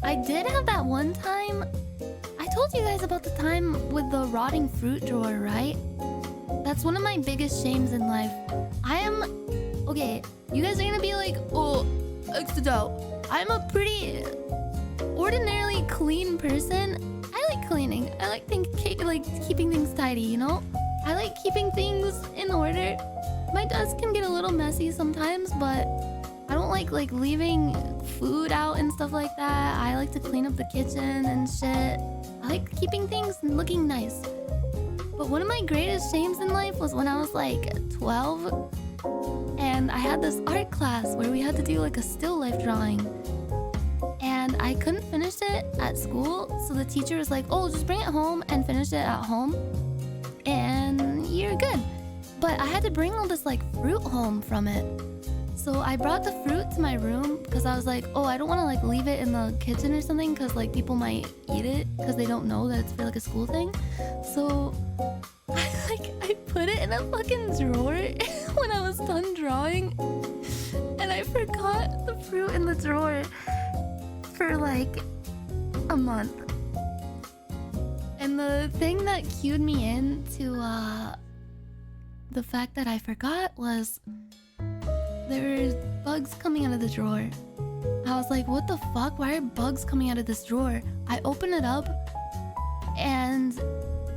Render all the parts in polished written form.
I did have that one time. I told you guys about the time with the rotting fruit drawer, right? That's one of my biggest shames in life. I am... Okay, you guys are gonna be like, oh, exit out. I'm a pretty ordinarily clean person. I like cleaning. I like keeping things tidy, you know? I like keeping things in order. My desk can get a little messy sometimes, but I don't like leaving food out and stuff like that. I like to clean up the kitchen and shit. I like keeping things looking nice. But one of my greatest shames in life was when I was like 12 and I had this art class where we had to do like a still life drawing. And I couldn't finish it at school, so the teacher was like, oh, just bring it home and finish it at home and you're good. But I had to bring all this like fruit home from it. So I brought the fruit to my room because I was like, oh, I don't want to like leave it in the kitchen or something because like people might eat it because they don't know that it's for like a school thing. So I put it in a fucking drawer when I was done drawing, and I forgot the fruit in the drawer for like a month. And the thing that cued me into the fact that I forgot was there were bugs coming out of the drawer. I was like, what the fuck? Why are bugs coming out of this drawer? I open it up and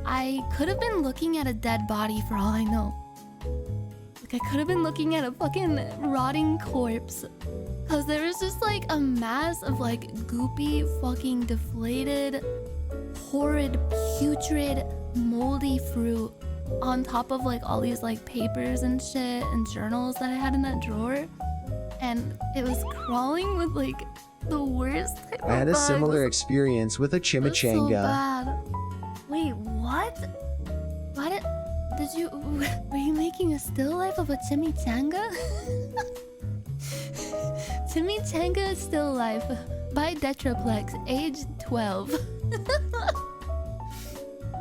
I could have been looking at a dead body for all I know. Like I could have been looking at a fucking rotting corpse. Cause there was just like a mass of like goopy, fucking deflated, horrid, putrid, moldy fruit on top of like all these like papers and shit and journals that I had in that drawer. And it was crawling with like the worst type of I had a bugs. similar experience with a It was so chimichanga. bad. Wait, what? Did you... Were you making a still life of a chimichanga? Chimichanga still life by Detraplex, age 12.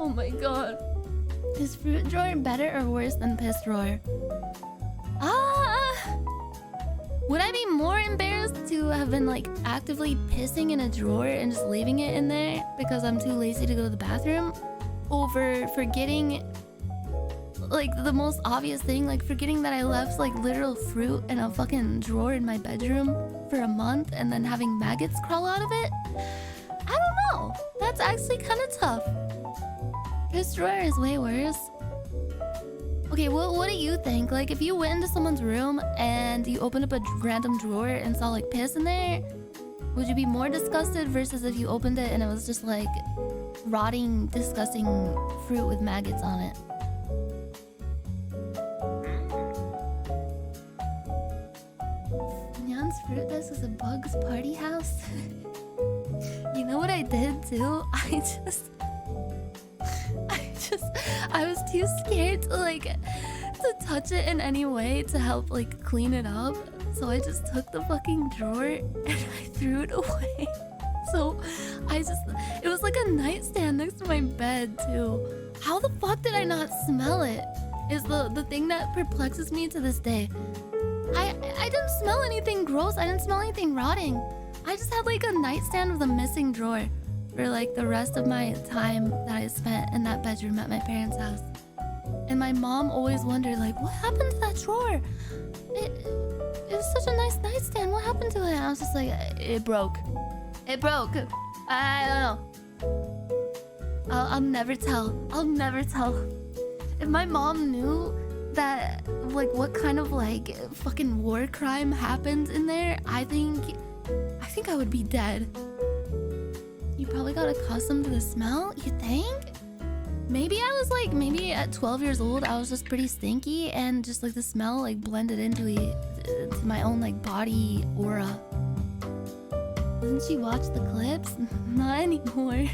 Oh my god. Is fruit drawer better or worse than piss drawer? Would I be more embarrassed to have been like actively pissing in a drawer and just leaving it in there because I'm too lazy to go to the bathroom? Over forgetting like the most obvious thing, like forgetting that I left like literal fruit in a fucking drawer in my bedroom for a month and then having maggots crawl out of it? I don't know. That's actually kind of tough. Piss drawer is way worse. Okay, what do you think? Like, if you went into someone's room and you opened up a random drawer and saw like piss in there, would you be more disgusted versus if you opened it and it was just like rotting, disgusting fruit with maggots on it? Nyan's fruit desk is a bug's party house. You know what I did too? I was too scared to touch it in any way to help like clean it up. So I just took the fucking drawer and I threw it away. So it was like a nightstand next to my bed too. How the fuck did I not smell it? Is the thing that perplexes me to this day. I didn't smell anything gross. I didn't smell anything rotting. I just had like a nightstand with a missing drawer for like the rest of my time that I spent in that bedroom at my parents' house. And my mom always wondered like, what happened to that drawer? It was such a nice nightstand. What happened to it? And I was just like, it broke. It broke. I don't know. I'll never tell. I'll never tell. If my mom knew that like what kind of like fucking war crime happened in there, I think I would be dead. You probably got accustomed to the smell, you think? Maybe at 12 years old I was just pretty stinky and just like the smell like blended into my own like body aura. Didn't she watch the clips? Not anymore.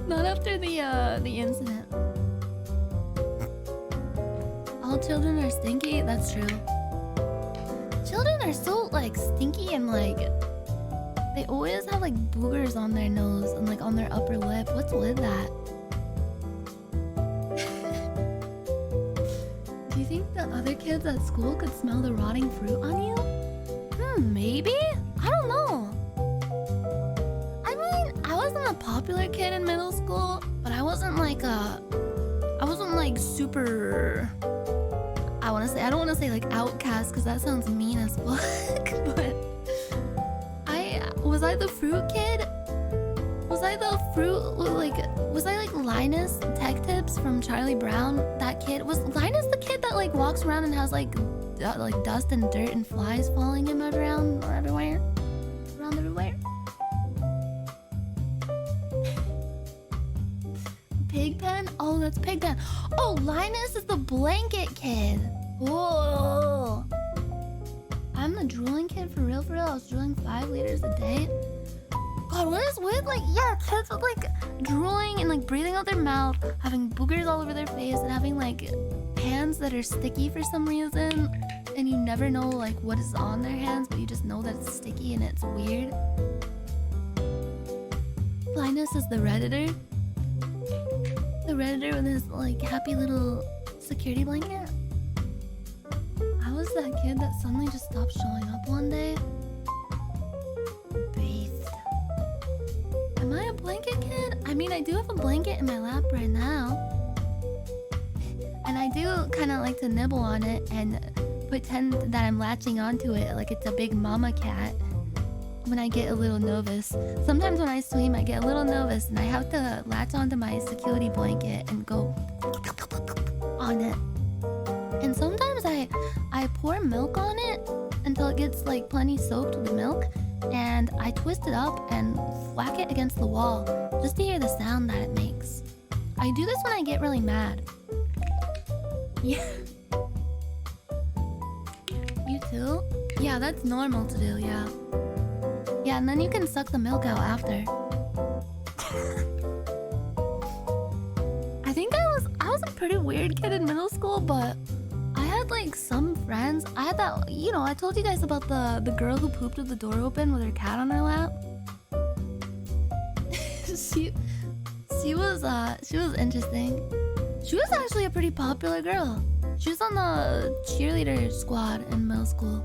Not after the incident. All children are stinky? That's true. Children are so like stinky and like they always have like boogers on their nose and like on their upper lip. What's with that? Do you think the other kids at school could smell the rotting fruit on you? Maybe? I don't know. super... I don't want to say like outcast because that sounds mean as fuck. But was I the fruit kid? Was I the fruit, like, was I like Linus Tech Tips from Charlie Brown? That kid? Was Linus the kid that like walks around and has like dust and dirt and flies following him around everywhere? Around everywhere? Pigpen? Oh, that's Pigpen. Oh, Linus is the blanket kid. Whoa. I'm the drooling kid for real, for real. I was drooling 5 liters a day. God, what is with like, yeah, kids with like drooling and like breathing out their mouth, having boogers all over their face, and having like hands that are sticky for some reason, and you never know like what is on their hands, but you just know that it's sticky and it's weird. Linus is the Redditor. The Redditor with his like happy little security blanket. I was that kid that suddenly just stopped showing up one day. Bathed. Am I a blanket kid? I mean, I do have a blanket in my lap right now. And I do kind of like to nibble on it and pretend that I'm latching onto it like it's a big mama cat. When I get a little nervous. Sometimes when I swim, I get a little nervous and I have to latch onto my security blanket and go on it. And sometimes I pour milk on it until it gets like plenty soaked with the milk, and I twist it up and whack it against the wall just to hear the sound that it makes. I do this when I get really mad. Yeah. You too? Yeah, that's normal to do, yeah. Yeah, and then you can suck the milk out after. I think I was a pretty weird kid in middle school, but I had like some friends. I had that, you know, I told you guys about the girl who pooped with the door open with her cat on her lap. she was interesting. She was actually a pretty popular girl. She was on the cheerleader squad in middle school.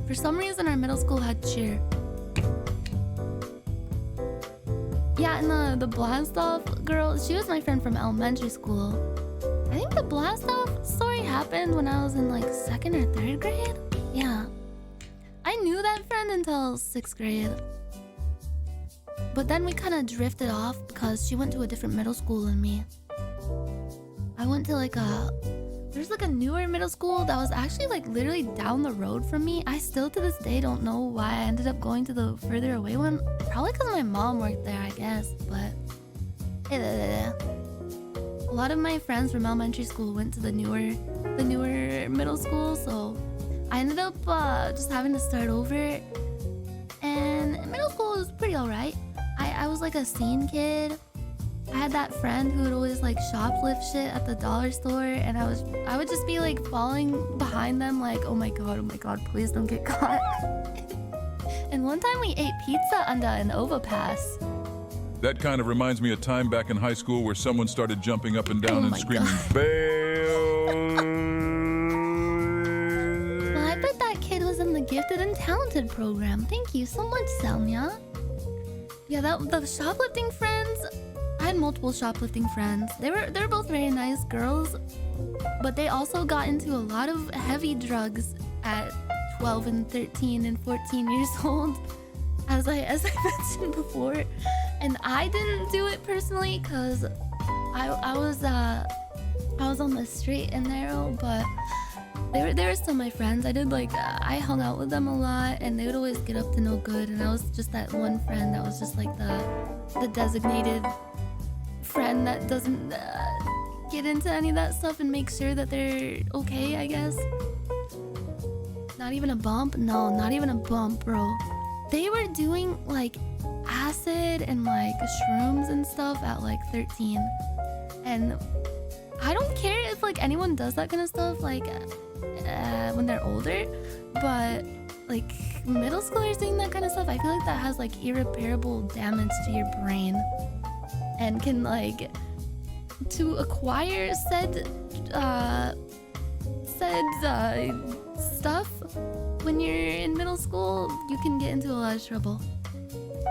For some reason, our middle school had cheer. Yeah, and the blast-off girl, she was my friend from elementary school. I think the blast-off story happened when I was in like 2nd or 3rd grade. Yeah. I knew that friend until 6th grade. But then we kind of drifted off because she went to a different middle school than me. I went to like there's like a newer middle school that was actually like literally down the road from me. I still to this day don't know why I ended up going to the further away one. Probably because my mom worked there, I guess. But a lot of my friends from elementary school went to the newer middle school, so I ended up just having to start over. And middle school was pretty alright. I was like a scene kid. I had that friend who would always like shoplift shit at the dollar store, and I would just be like falling behind them like, oh my god, please don't get caught. And one time we ate pizza under an overpass. That kind of reminds me of time back in high school where someone started jumping up and down and screaming, bail! Well, I bet that kid was in the gifted and talented program. Thank you so much, Selnia. Yeah, the shoplifting friends, I had multiple shoplifting friends. They were both very nice girls, but they also got into a lot of heavy drugs at 12 and 13 and 14 years old, as I mentioned before. And I didn't do it personally because I was on the straight and narrow, but they were still my friends. I hung out with them a lot, and they would always get up to no good, and I was just that one friend that was just like the designated friend that doesn't get into any of that stuff and make sure that they're okay, I guess. Not even a bump? No, not even a bump, bro. They were doing like acid and like shrooms and stuff at like 13. And I don't care if like anyone does that kind of stuff like when they're older, but like middle schoolers doing that kind of stuff, I feel like that has like irreparable damage to your brain and can like, to acquire said stuff when you're in middle school, you can get into a lot of trouble.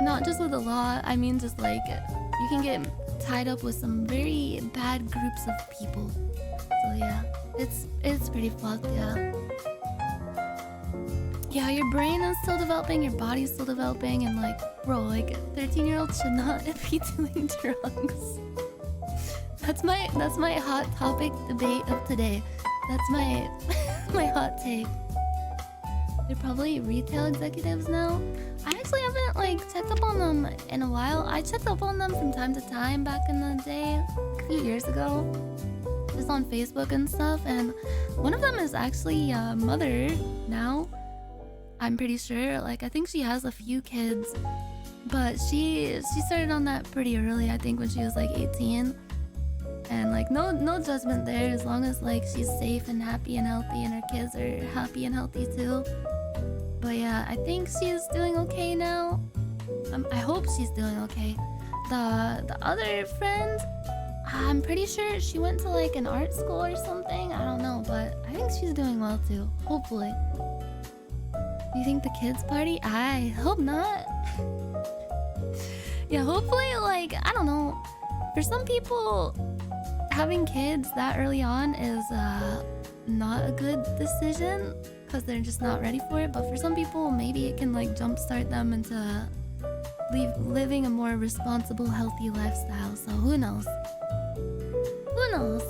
Not just with the law, I mean just like you can get tied up with some very bad groups of people. So So yeah, it's pretty fucked, yeah. Yeah, your brain is still developing, your body's still developing, and like, bro, like 13-year-olds should not be doing drugs. That's my hot topic debate of today. That's my my hot take. They're probably retail executives now. I actually haven't like checked up on them in a while. I checked up on them from time to time back in the day, a few years ago, just on Facebook and stuff. And one of them is actually a mother now. I'm pretty sure. Like I think she has a few kids, but she started on that pretty early. I think when she was like 18. And like no judgment there, as long as like she's safe and happy and healthy and her kids are happy and healthy too. But yeah, I think she's doing okay now. I hope she's doing okay. The other friend, I'm pretty sure she went to like an art school or something. I don't know, but I think she's doing well too. Hopefully. Do you think the kids party? I hope not. Yeah, hopefully like, I don't know. For some people, having kids that early on is not a good decision because they're just not ready for it. But for some people, maybe it can like jumpstart them into living a more responsible, healthy lifestyle. So who knows? Who knows?